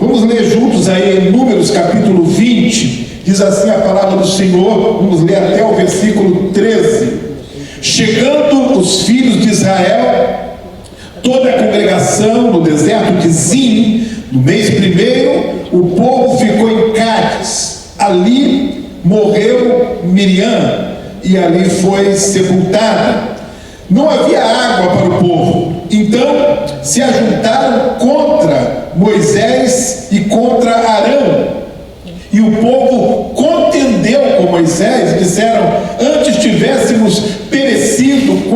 Vamos ler juntos aí em Números capítulo 20, diz assim a palavra do Senhor, vamos ler até o versículo 13. Chegando os filhos de Israel, toda a congregação no deserto de Zim, no mês primeiro, o povo ficou em Cádiz. Ali morreu Miriam e ali foi sepultada. Não havia água para o povo, então se ajuntaram contra Moisés e contra Arão. E o povo contendeu com Moisés e disseram: antes tivéssemos perecido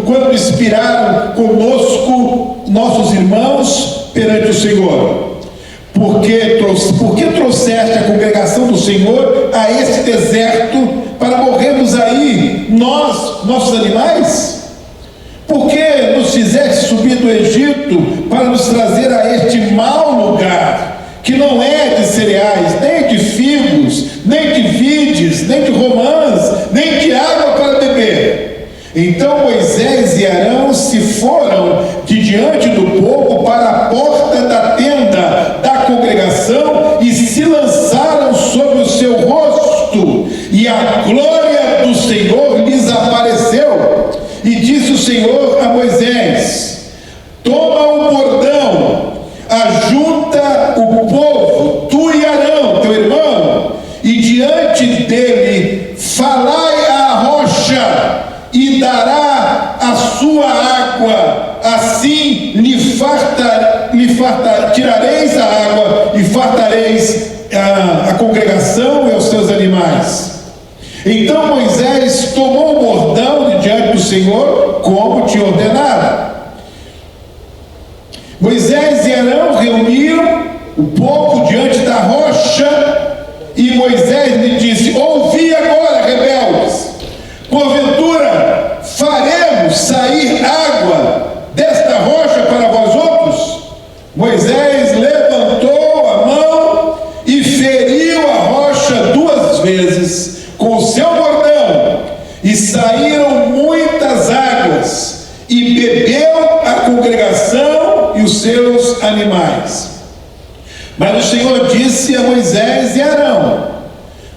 quando expiraram conosco nossos irmãos perante o Senhor. Por que trouxeste a congregação do Senhor a este deserto para morrermos aí, nossos animais? Por que nos fizeste subir do Egito para nos trazer a este mau lugar, que não é de cereais, nem de figos, nem de vides, nem de romãs, nem de água para beber? Então Moisés e Arão se foram de diante do povo para a porta da tenda da congregação e se lançaram sobre o seu rosto, e a glória do Senhor lhes apareceu. E disse o Senhor a Moisés: toma o bordão, ajunta o povo, tu e Arão, teu irmão, e diante dele falai à rocha, e dará a sua água. Assim tirareis a água e fartareis a congregação e os seus animais. Então Moisés tomou o bordão de diante do Senhor, como tinha ordenado. Moisés e Arão reuniram o povo diante da rocha, e Moisés lhe disse: ouvi agora, rebeldes, porventura faremos sair água desta rocha para vós outros? Moisés levantou a mão e feriu a rocha 2 vezes com o seu bordão, e saíram muitas águas, e bebeu a congregação e os seus animais. Mas o Senhor disse a Moisés e Arão: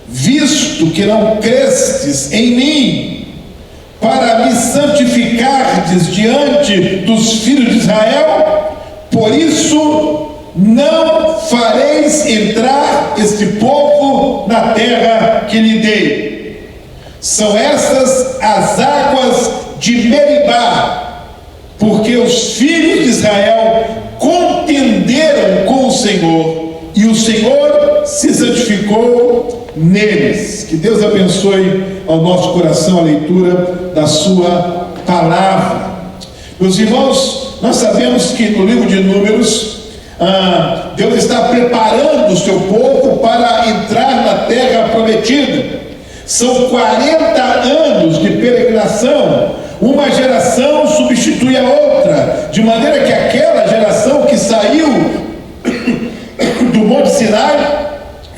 visto que não crestes em mim, para me santificardes diante dos filhos de Israel, por isso não fareis entrar este povo na terra que lhe dei. São estas as águas de Meribá, porque os filhos de Israel contenderam com o Senhor, e o Senhor se santificou neles. Que Deus abençoe ao nosso coração a leitura da sua palavra. Meus irmãos, nós sabemos que no livro de Números, Deus está preparando o seu povo para entrar na terra prometida. São 40 anos de peregrinação. Uma geração substitui a outra, de maneira que aquela geração que saiu do Monte Sinai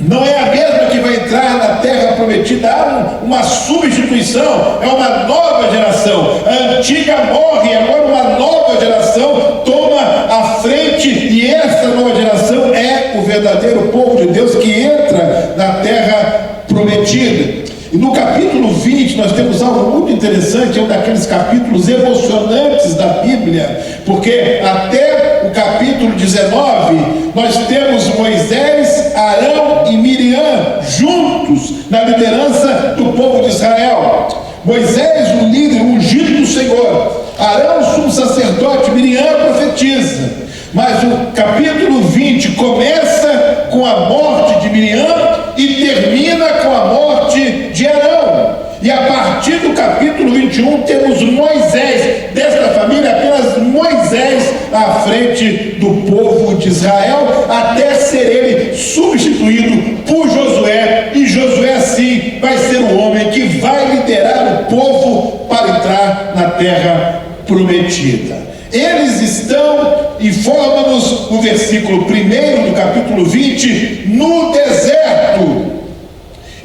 não é a mesma que vai entrar na terra prometida. Há uma substituição, é uma nova geração. A antiga morre, e agora uma nova geração toma a frente, e essa nova geração é o verdadeiro povo de Deus que entra na terra prometida. E no capítulo 20 nós temos algo muito interessante, é um daqueles capítulos emocionantes da Bíblia, porque até o capítulo 19 nós temos Moisés, Arão e Miriam juntos na liderança do povo de Israel. Moisés, o líder ungido do Senhor, Arão, o sumo sacerdote, Miriam, profetiza. Mas o capítulo 20 começa com a morte de Miriam e termina com a morte de Arão. E a partir do capítulo 21 temos Moisés, desta família apenas Moisés à frente do povo de Israel, até ser ele substituído por Josué, e Josué assim vai ser o homem que vai liderar o povo para entrar na terra prometida. Eles estão, informa-nos o versículo 1 do capítulo 20, no deserto.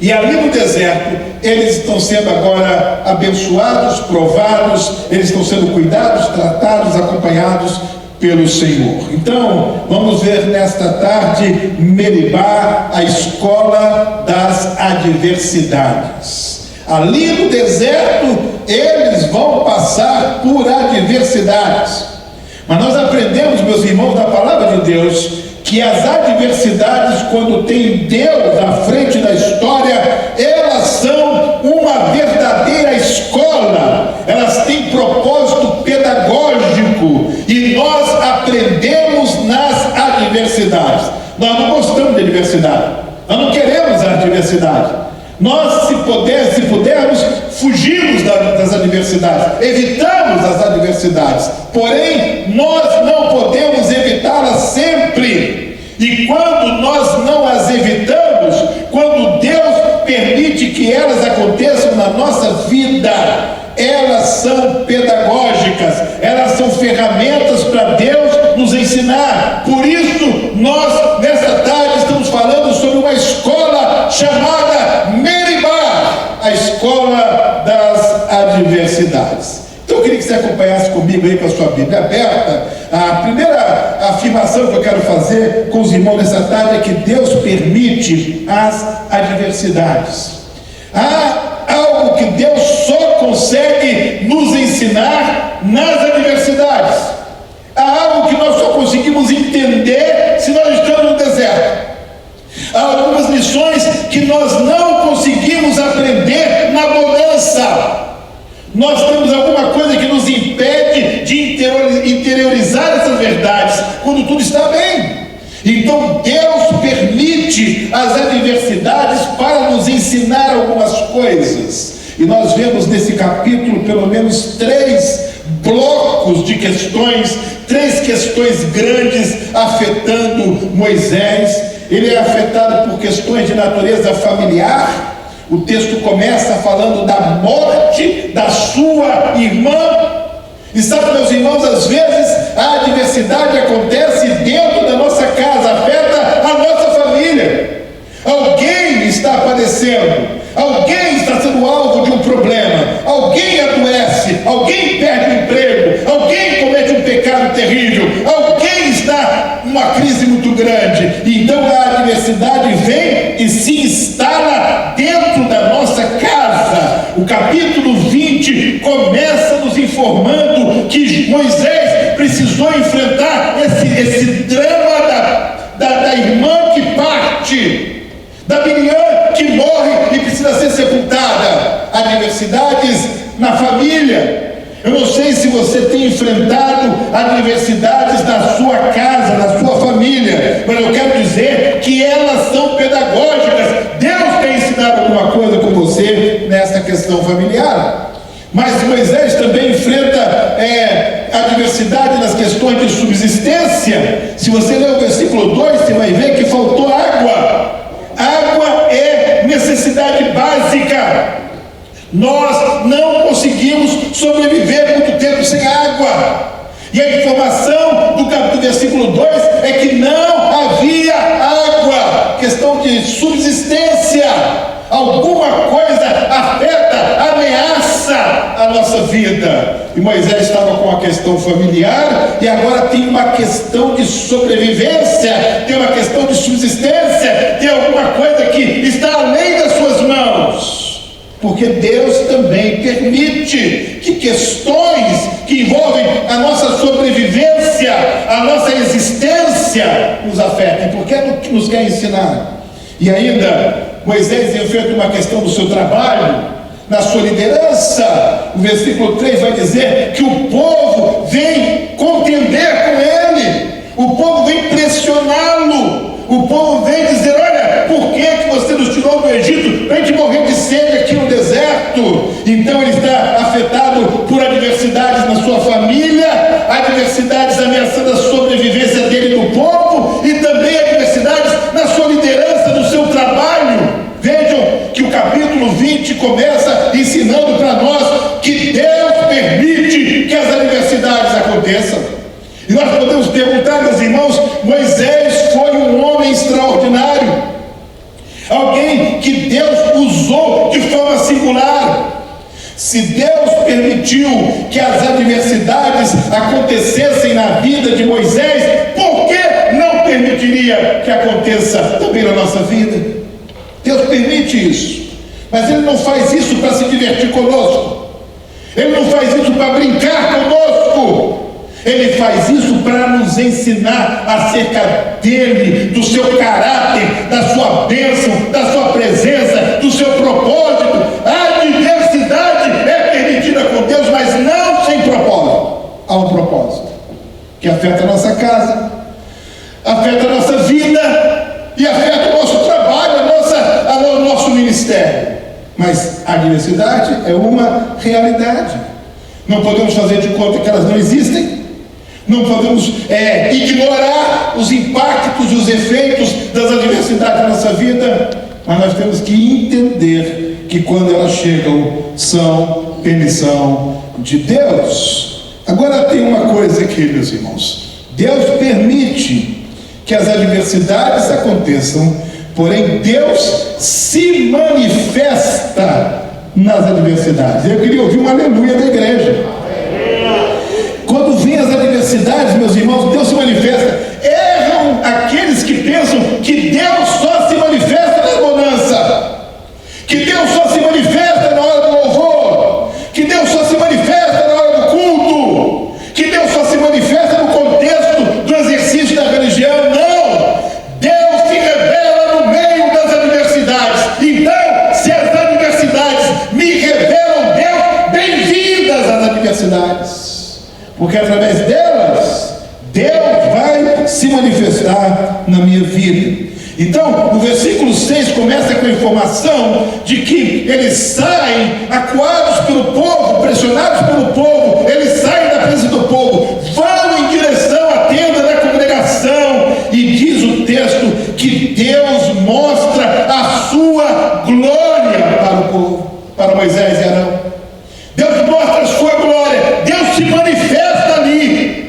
E ali no deserto, eles estão sendo agora abençoados, provados, eles estão sendo cuidados, tratados, acompanhados pelo Senhor. Então, vamos ver nesta tarde Meribá, a escola das adversidades. Ali no deserto, eles vão passar por adversidades. Mas nós aprendemos, meus irmãos, da palavra de Deus, que as adversidades, quando tem Deus à frente da história, elas são uma verdadeira escola. Elas têm propósito pedagógico e nós aprendemos nas adversidades. Nós não gostamos de adversidade, nós não queremos a adversidade. Nós, se pudermos, fugimos das adversidades, evitamos as adversidades, porém, nós não podemos evitá-las sempre. E quando nós não as evitamos, quando Deus permite que elas aconteçam na nossa vida, elas são pedagógicas, elas são ferramentas para Deus nos ensinar. Por isso, nós, nesta tarde, estamos falando sobre uma escola chamada Meribá, a escola das adversidades. Então eu queria que você acompanhasse comigo aí com a sua Bíblia aberta. A primeira afirmação que eu quero fazer com os irmãos nessa tarde é que Deus permite as adversidades. Há algo que Deus só consegue nos ensinar nas adversidades. Há algo que nós só conseguimos entender se nós estamos no deserto. Há algumas lições que nós não conseguimos aprender na bonança. Nós temos alguma coisa que nos impede de interiorizar essas verdades quando tudo está bem. Então Deus permite as adversidades para nos ensinar algumas coisas. E nós vemos nesse capítulo pelo menos 3 blocos de questões, 3 questões grandes afetando Moisés. Ele é afetado por questões de natureza familiar. O texto começa falando da morte da sua irmã. E sabe, meus irmãos, às vezes a adversidade acontece dentro da nossa casa, afeta a nossa família. Alguém está padecendo, alguém está sendo alvo de um problema, alguém adoece, alguém perde o emprego, alguém comete um pecado terrível, alguém está numa crise muito grande. E então a adversidade vem e se instala dentro da nossa casa. O capítulo 20 começa nos informando que Moisés precisou enfrentar esse drama da irmã que parte, da Miriam que morre e precisa ser sepultada, adversidades na família. Eu não sei se você tem enfrentado adversidades na sua casa, na sua família, mas eu quero dizer que elas são pedagógicas. Deus tem ensinado alguma coisa com você nessa questão familiar. Mas Moisés também enfrenta adversidade nas questões de subsistência. Se você ler o versículo 2, você vai ver que faltou água. Água é necessidade básica. Nós não conseguimos sobreviver muito tempo sem água. E a informação do versículo 2 é que não havia água. Questão de subsistência. Alguma coisa afeta, ameaça a nossa vida. E Moisés estava com a questão familiar e agora tem uma questão de sobrevivência, tem uma questão de subsistência, tem alguma coisa que está além das suas mãos. Porque Deus também permite que questões que envolvem a nossa sobrevivência, a nossa existência, nos afetem, porque é o que nos quer ensinar. E ainda, Moisés enfrenta uma questão do seu trabalho, na sua liderança. O versículo 3 vai dizer que o povo vem contender com ele, o povo vem pressioná-lo, o povo vem dizer: olha, por que você nos tirou do Egito para a gente morrer de sede aqui no deserto? Então ele está afetado por adversidades na sua família, adversidades ameaçando a sobrevivência dele do povo e também adversidades na sua liderança, no seu trabalho. Vejam que o capítulo 20 começa ensinando para nós que Deus permite que as adversidades aconteçam. E nós podemos perguntar, meus irmãos, Moisés foi um homem extraordinário, alguém que Deus usou de forma singular. Se Deus permitiu que as adversidades acontecessem na vida de Moisés, por que não permitiria que aconteça também na nossa vida? Deus permite isso, mas Ele não faz isso para se divertir conosco, Ele não faz isso para brincar conosco, Ele faz isso para nos ensinar acerca dEle, do seu caráter, da sua bênção, da sua presença, do seu propósito. A adversidade é permitida com Deus, mas não sem propósito. Há um propósito que afeta a nossa casa, afeta a nossa vida e afeta o nosso trabalho, o nosso ministério. Mas a adversidade é uma realidade. Não podemos fazer de conta que elas não existem. Não podemos ignorar os impactos e os efeitos das adversidades na nossa vida, mas nós temos que entender que quando elas chegam, são permissão de Deus. Agora tem uma coisa aqui, meus irmãos: Deus permite que as adversidades aconteçam, porém Deus se manifesta nas adversidades. Eu queria ouvir um aleluia da igreja. Quando vem as adversidades, meus irmãos, Deus se manifesta. Erram aqueles que pensam que Deus só se manifesta na bonança, que Deus só se manifesta na hora do louvor, que Deus só se manifesta na hora do culto, que Deus só se manifesta no contexto do exercício da religião. Não! Deus se revela no meio das adversidades. Então, se as adversidades me revelam Deus, bem-vindas às adversidades, porque através delas, Deus vai se manifestar na minha vida. Então, no versículo 6 começa com a informação de que eles saem acuados pelo povo, pressionados pelo povo, eles saem da presença do povo, vão em direção à tenda da congregação, e diz o texto que Deus mostra a sua glória para o povo, para Moisés e Arão. Deus mostra a sua glória, Deus se manifesta ali.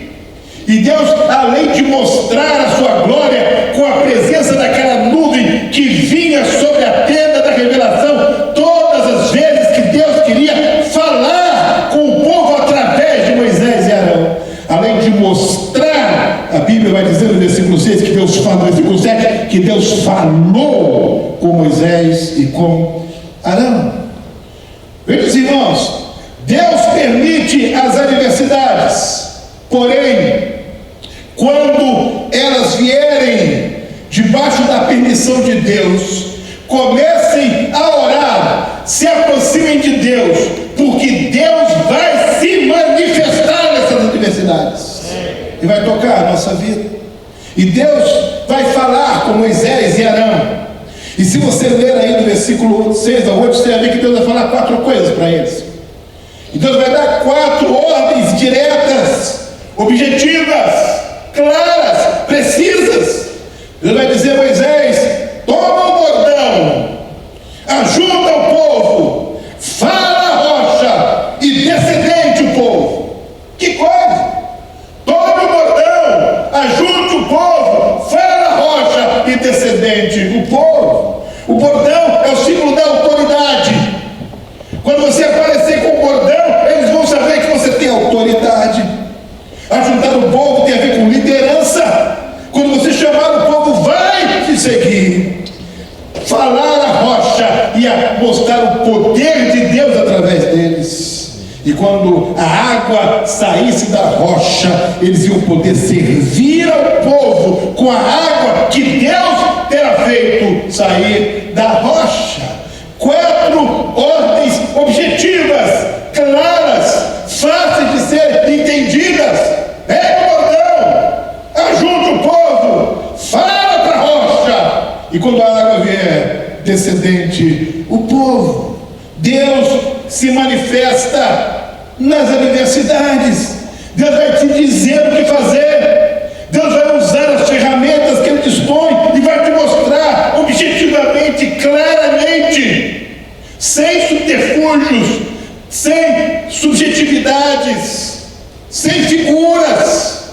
E Deus, além de mostrar a sua glória com a presença daquela nuvem que vinha sobre a tenda da revelação, todas as vezes que Deus queria falar com o povo através de Moisés e Arão, além de mostrar, a Bíblia vai dizer no versículo 6 que Deus fala, no versículo 7, que Deus falou com Moisés e com Arão. Meus irmãos, Deus permite as adversidades, porém, quando elas vierem debaixo da permissão de Deus, comecem a orar, se aproximem de Deus, porque Deus vai se manifestar nessas adversidades e vai tocar a nossa vida. E Deus vai falar com Moisés e Arão. E se você ler aí do versículo 6 ao 8, você vai ver que Deus vai falar 4 coisas para eles. E Deus vai dar 4 ordens diretas, objetivas, claras, precisas. Deus vai dizer a Moisés: toma o bordão, ajuda o povo, fala a rocha e descendente o povo. Que coisa! Tome o bordão, ajude o povo, fala a rocha e descendente o povo. O bordão é o símbolo da autoridade. Quando você aparecer com o bordão, eles vão saber que você tem autoridade. Ajudar o povo tem a ver com liderança. Quando você chamar o povo, vai te seguir. Falar a rocha e mostrar o poder de Deus através deles. E quando a água saísse da rocha, eles iam poder servir ao povo com a água que Deus terá feito sair da rocha. 4 ordens objetivas, claras, fáceis de ser entendidas. Pega o bordão, ajude o povo, fala para a rocha, e quando a água vier, descendente o povo. Deus se manifesta nas adversidades. Deus vai te dizer o que fazer. Deus vai usar as ferramentas que Ele dispõe e vai te mostrar objetivamente, claramente, sem subterfúgios, sem subjetividades, sem figuras.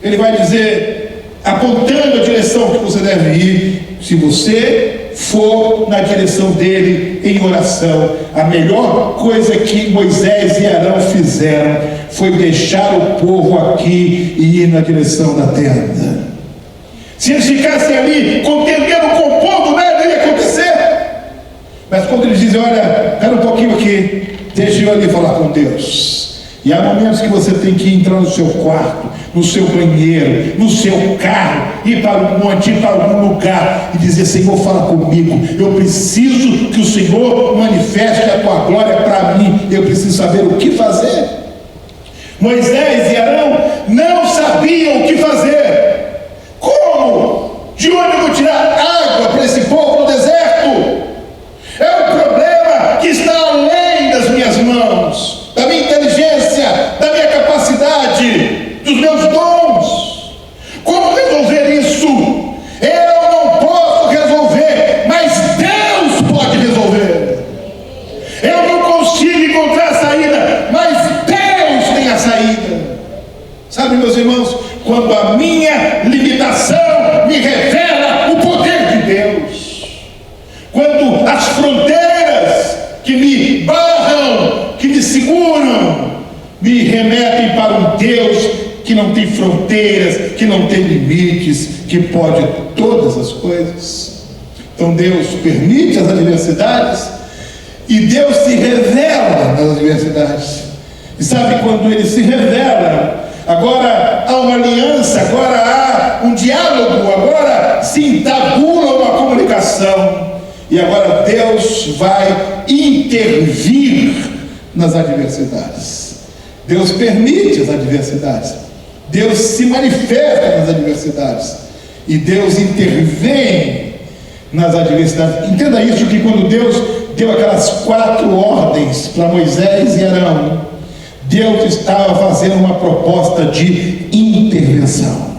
Ele vai dizer, apontando a direção que você deve ir. Se você for na direção dele em oração. A melhor coisa que Moisés e Arão fizeram foi deixar o povo aqui e ir na direção da tenda. Se eles ficassem ali contendendo com o povo, nada ia acontecer. Mas quando eles dizem, olha, espera um pouquinho aqui, deixa eu ali falar com Deus. E há momentos que você tem que entrar no seu quarto, no seu banheiro, no seu carro, ir para um monte, ir para algum lugar e dizer, Senhor, fala comigo, eu preciso que o Senhor manifeste a tua glória para mim, eu preciso saber o que fazer. Moisés e Arão não sabiam o que fazer. Como? De onde eu vou tirar água para esse povo no deserto? É um problema que está além das minhas mãos, da minha inteligência, da minha capacidade, dos meus dons. Como resolver isso? Eu não posso resolver, mas Deus pode resolver. Eu não consigo encontrar a saída, mas Deus tem a saída. Sabe, meus irmãos, quando a minha limitação me revela o poder de Deus, quando as fronteiras que me barram, que me seguram, me remetem para um Deus que não tem fronteiras, que não tem limites, que pode todas as coisas. Então Deus permite as adversidades e Deus se revela nas adversidades. E sabe quando Ele se revela, agora há uma aliança, agora há um diálogo, agora se entabula uma comunicação. E agora Deus vai intervir nas adversidades. Deus permite as adversidades. Deus se manifesta nas adversidades. E Deus intervém nas adversidades. Entenda isso, que quando Deus deu aquelas 4 ordens para Moisés e Arão, Deus estava fazendo uma proposta de intervenção.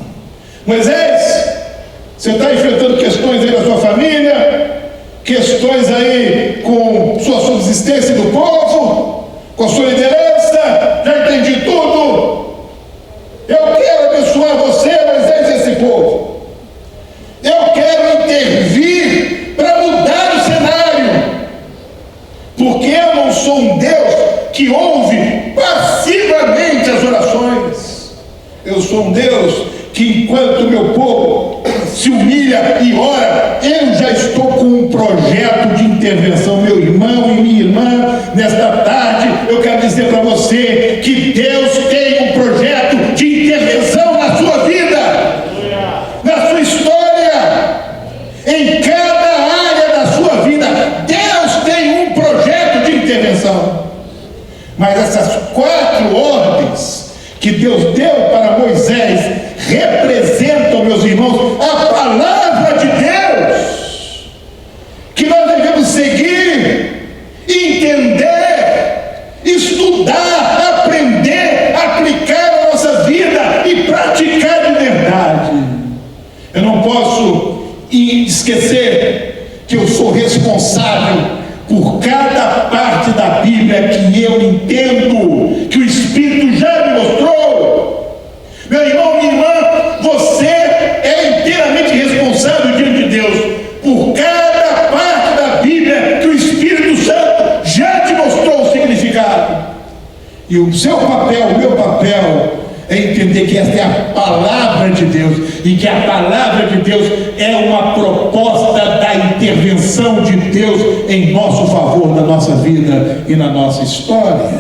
Moisés, você está enfrentando questões aí na sua família, questões aí com sua subsistência do povo, com a sua liderança, já entendi tudo. Eu quero abençoar você, Moisés, e esse povo. Eu quero intervir para mudar o cenário, porque eu não sou um Deus que ouve passivamente as orações. Eu sou um Deus que, enquanto o meu povo se humilha e ora, eu já estou com um projeto de intervenção. Meu irmão e minha irmã, nesta tarde eu quero dizer para você que Deus tem um projeto de intervenção na sua vida, na sua história, em cada área da sua vida. Deus tem um projeto de intervenção. Mas essas 4 ordens que Deus deu para Moisés representam, meus irmãos, a palavra de Deus, que nós devemos seguir, entender, estudar, aprender, aplicar na nossa vida e praticar de verdade. Eu não posso esquecer que eu sou responsável por cada parte da Bíblia que eu entendo, que o Espírito já me mostrou. Meu irmão, minha irmã, você é inteiramente responsável diante de Deus por cada parte da Bíblia que o Espírito Santo já te mostrou o significado. E o seu papel, o meu papel, é entender que essa é a palavra de Deus, e que a palavra de Deus é uma proposta da intervenção de Deus em nosso favor, na nossa vida e na nossa história.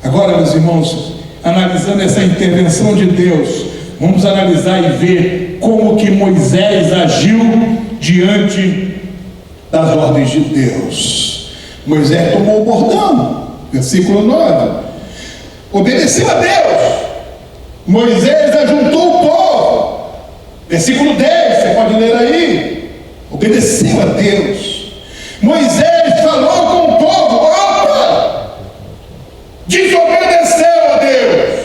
Agora, meus irmãos, analisando essa intervenção de Deus, vamos analisar e ver como que Moisés agiu diante das ordens de Deus. Moisés tomou o bordão, versículo 9, obedeceu a Deus. Moisés ajuntou o povo, versículo 10, você pode ler aí, obedeceu a Deus. Moisés falou com o povo, opa, desobedeceu a Deus.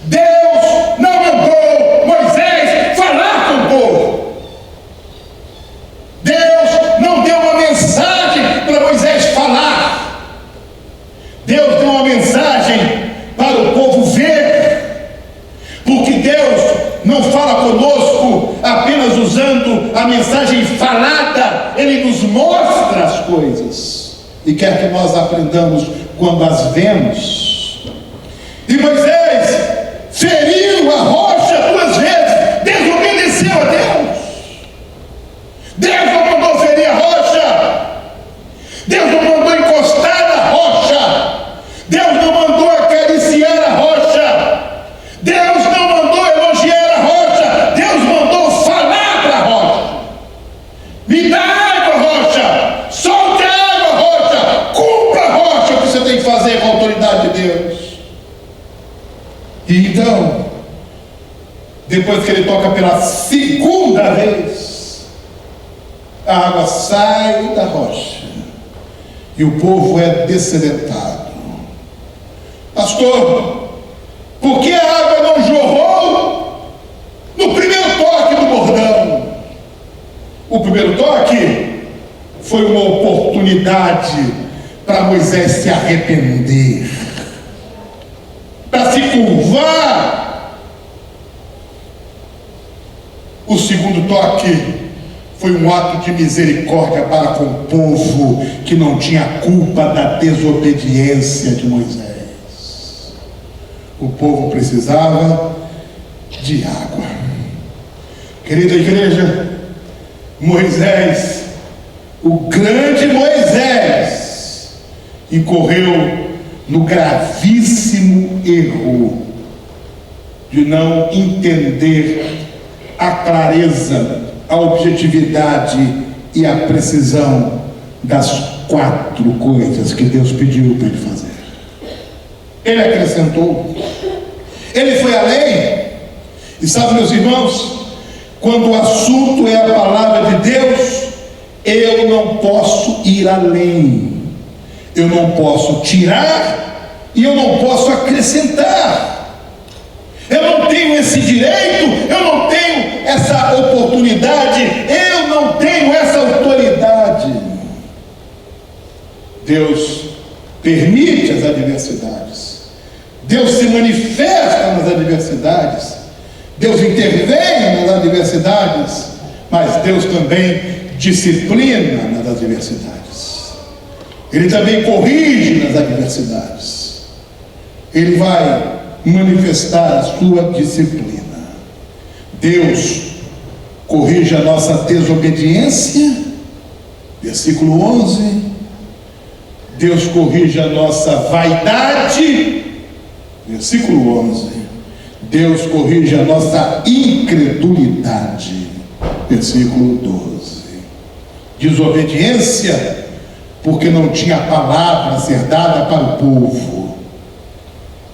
Deus não mandou Moisés falar com o povo. Deus não deu uma mensagem para Moisés falar. Deus deu uma mensagem para o povo ver, porque Deus não fala conosco apenas usando a mensagem falada, ele nos mostra as coisas e quer que nós aprendamos quando as vemos. E Moisés feriu a rocha 2 vezes, desobedeceu a Deus. Deus não mandou ferir a rocha, Deus não mandou encostar na rocha, Deus não mandou acariciar a rocha, Deus não mandou elogiar a rocha, Deus mandou falar para a rocha: me dá água, rocha, solte a água, rocha, cumpra a rocha o que você tem que fazer com a autoridade de Deus. E então, depois que ele toca pela 2ª vez, a água sai da rocha e o povo é descedentado. Pastor, por que a água não jorrou no primeiro toque do bordão? O primeiro toque foi uma oportunidade para Moisés se arrepender, para se curvar. O segundo toque foi um ato de misericórdia para com o povo que não tinha culpa da desobediência de Moisés. O povo precisava de água. Querida igreja, Moisés, o grande Moisés, incorreu no gravíssimo erro de não entender a clareza, a objetividade e a precisão das 4 coisas que Deus pediu para ele fazer. Ele acrescentou, ele foi além. E sabe, meus irmãos, quando o assunto é a palavra de Deus, eu não posso ir além, eu não posso tirar e eu não posso acrescentar. Eu não tenho esse direito, eu não tenho essa oportunidade, eu não tenho essa autoridade. Deus permite as adversidades, Deus se manifesta nas adversidades, Deus intervém nas adversidades, mas Deus também disciplina nas adversidades, Ele também corrige nas adversidades, Ele vai manifestar a sua disciplina. Deus corrige a nossa desobediência, versículo 11. Deus corrige a nossa vaidade, versículo 11. Deus corrige a nossa incredulidade, versículo 12. Desobediência, porque não tinha palavra a ser dada para o povo.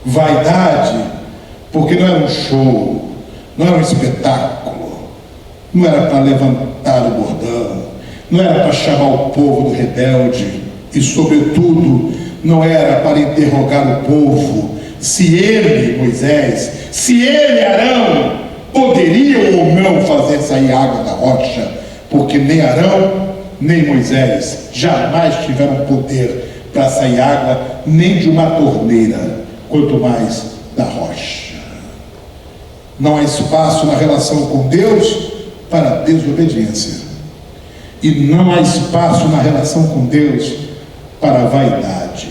Vaidade, porque não era um show, não era um espetáculo, não era para levantar o bordão, não era para chamar o povo do rebelde, e sobretudo não era para interrogar o povo se ele, Moisés, se ele, Arão, poderiam ou não fazer sair água da rocha, porque nem Arão nem Moisés jamais tiveram poder para sair água nem de uma torneira, quanto mais da rocha. Não há espaço na relação com Deus para desobediência, e não há espaço na relação com Deus para a vaidade.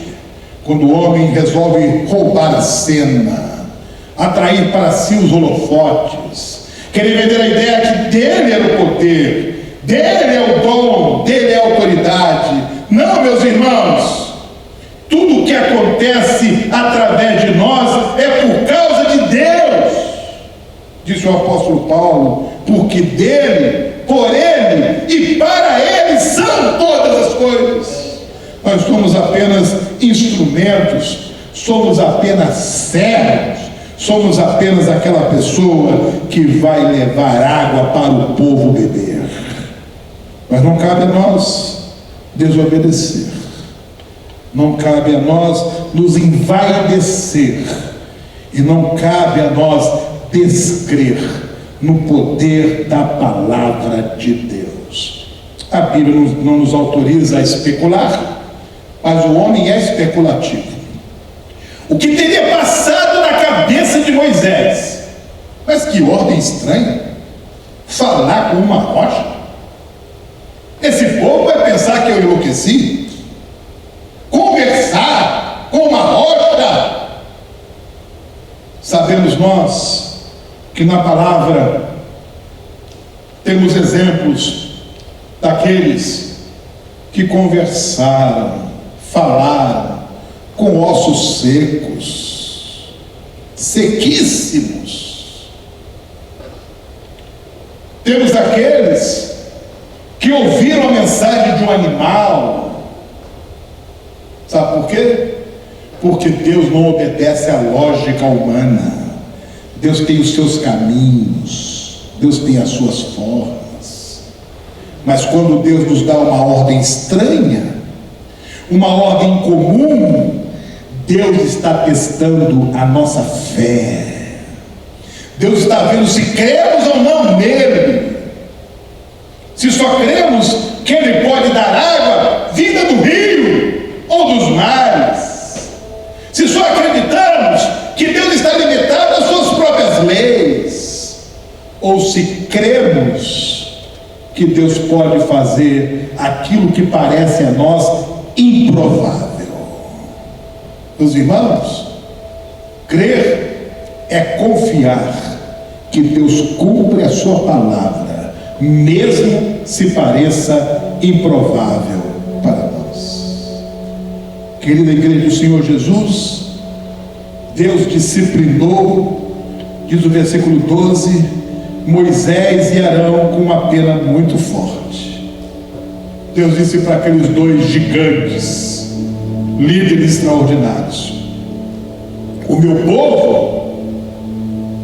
Quando o homem resolve roubar a cena, atrair para si os holofotes, querer vender a ideia que dele era o poder, dele é o dom, dele é a autoridade. Não, meus irmãos, tudo o que acontece através de nós é por causa de Deus, disse o apóstolo Paulo, porque dele, por ele e para ele são todas as coisas. Nós somos apenas instrumentos, somos apenas servos, somos apenas aquela pessoa que vai levar água para o povo beber. Mas não cabe a nós desobedecer, não cabe a nós nos envaidecer, e não cabe a nós descrer no poder da palavra de Deus. A Bíblia não nos autoriza a especular, mas o homem é especulativo. O que teria passado na cabeça de Moisés? Mas que ordem estranha! Falar com uma rocha? Esse povo vai pensar que eu enlouqueci? Conversar com uma rocha? Sabemos nós que na palavra temos exemplos daqueles que conversaram, falaram com ossos secos, sequíssimos. Temos aqueles que ouviram a mensagem de um animal. Sabe por quê? Porque Deus não obedece à lógica humana. Deus tem os seus caminhos, Deus tem as suas formas. Mas quando Deus nos dá uma ordem estranha, uma ordem incomum, Deus está testando a nossa fé. Deus está vendo se cremos ou não nele. Se só cremos que ele pode dar água vinda do rio ou dos mares. Se só acreditamos que Deus está limitado às suas próprias leis. Ou se cremos que Deus pode fazer aquilo que parece a nós improvável. Meus irmãos, crer é confiar que Deus cumpre a sua palavra, mesmo se pareça improvável para nós. Querida igreja do Senhor Jesus, Deus disciplinou, diz o versículo 12, Moisés e Arão com uma pena muito forte. Deus disse para aqueles dois gigantes, líderes extraordinários: o meu povo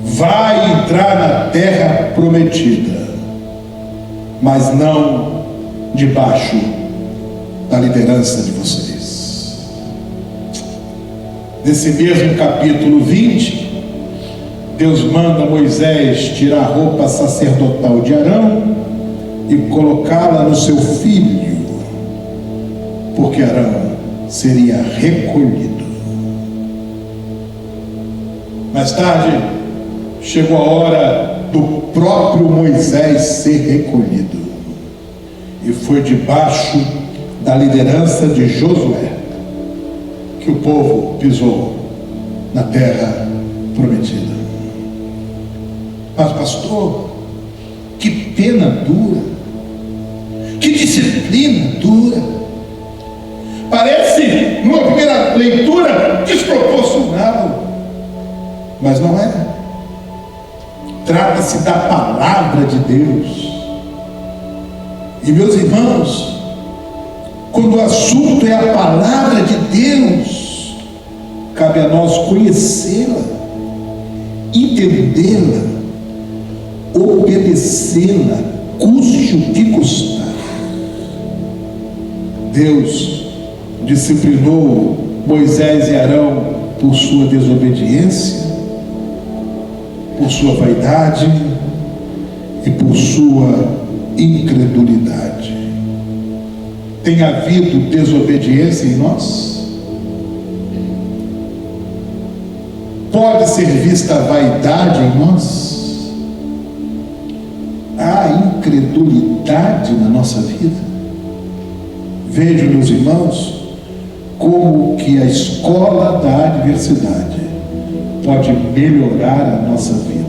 vai entrar na terra prometida, mas não debaixo da liderança de vocês. Nesse mesmo capítulo 20, Deus manda Moisés tirar a roupa sacerdotal de Arão e colocá-la no seu filho, porque Arão seria recolhido. Mais tarde, chegou a hora do próprio Moisés ser recolhido, e foi debaixo da liderança de Josué que o povo pisou na terra prometida. Mas pastor, que pena dura, que disciplina dura. Parece, numa primeira leitura, desproporcional, mas não é. Trata-se da palavra de Deus. E meus irmãos, quando o assunto é a palavra de Deus, cabe a nós conhecê-la, entendê-la, obedecê-la, custe o que custar. Deus disciplinou Moisés e Arão por sua desobediência, por sua vaidade e por sua incredulidade. Tem havido desobediência em nós? Pode ser vista a vaidade em nós? Há incredulidade na nossa vida? Vejam, meus irmãos, como que a escola da adversidade pode melhorar a nossa vida.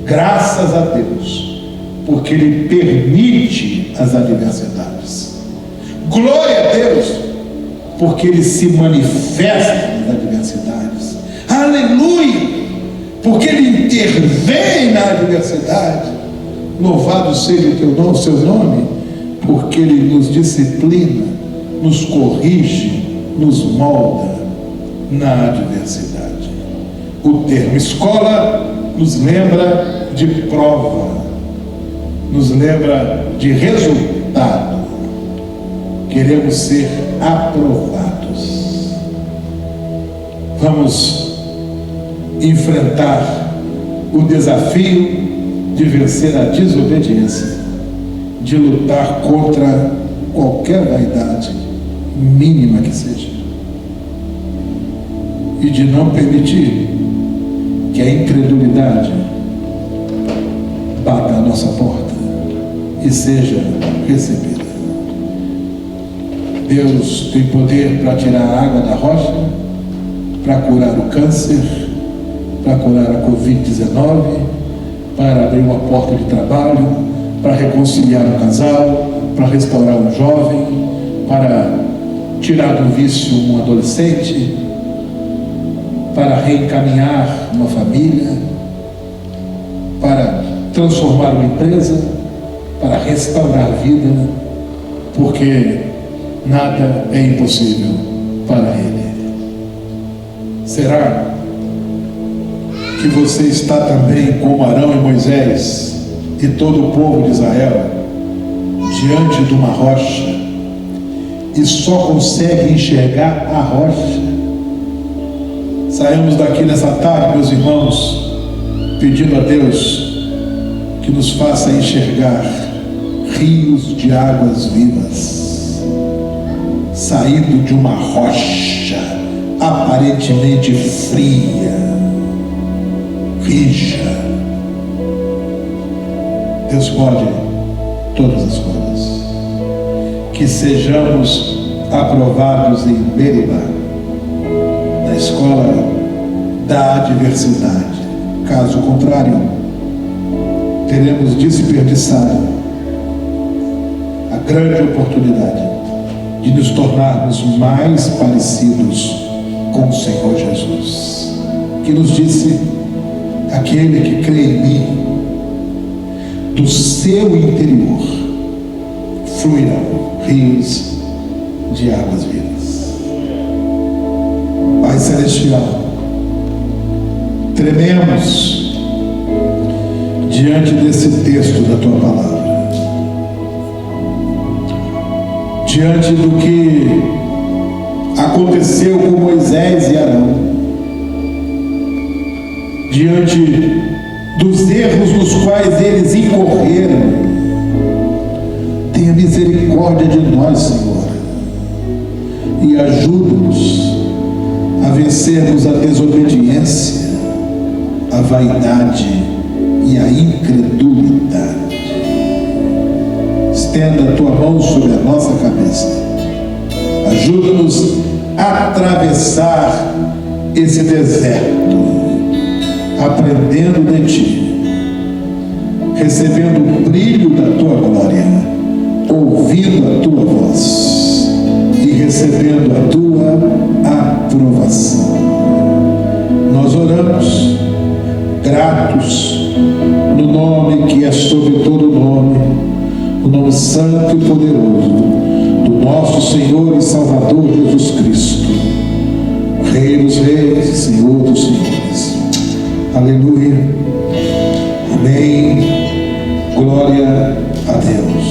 Graças a Deus, porque Ele permite as adversidades. Glória a Deus, porque Ele se manifesta nas adversidades. Aleluia, porque Ele intervém na adversidade. Louvado seja o teu nome, o seu nome, porque Ele nos disciplina, nos corrige, nos molda na adversidade. O termo escola nos lembra de prova, nos lembra de resultado. Queremos ser aprovados. Vamos enfrentar o desafio de vencer a desobediência, de lutar contra qualquer vaidade, mínima que seja, e de não permitir que a incredulidade bata a nossa porta e seja recebida. Deus tem poder para tirar a água da rocha, para curar o câncer, para curar a Covid-19, para abrir uma porta de trabalho, para reconciliar um casal, para restaurar um jovem, para tirar do vício um adolescente, para reencaminhar uma família, para transformar uma empresa, para restaurar a vida, porque nada é impossível para Ele. Será que você está também como Arão e Moisés e todo o povo de Israel diante de uma rocha e só consegue enxergar a rocha? Saímos daqui nessa tarde, meus irmãos, pedindo a Deus que nos faça enxergar rios de águas vivas, saído de uma rocha aparentemente fria, rija. Deus pode todas as coisas. Que sejamos aprovados em Meribá, na escola da adversidade. Caso contrário, teremos desperdiçado a grande oportunidade de nos tornarmos mais parecidos com o Senhor Jesus, que nos disse: aquele que crê em mim, do seu interior fluirão rios de águas vivas. Pai Celestial, trememos diante desse texto da Tua Palavra, diante do que aconteceu com Moisés e Arão, diante dos erros nos quais eles incorreram. Tenha misericórdia de nós, Senhor, e ajuda-nos a vencermos a desobediência, a vaidade e a incredulidade. Estenda a Tua mão sobre a nossa cabeça. Ajuda-nos a atravessar esse deserto, aprendendo de Ti, recebendo o brilho da Tua glória, ouvindo a Tua voz e recebendo a Tua aprovação. Nós oramos gratos no nome que é sobre todo nome, o nome santo e poderoso do nosso Senhor e Salvador Jesus Cristo, Rei dos reis e Senhor dos senhores. Aleluia. Amém. Glória a Deus.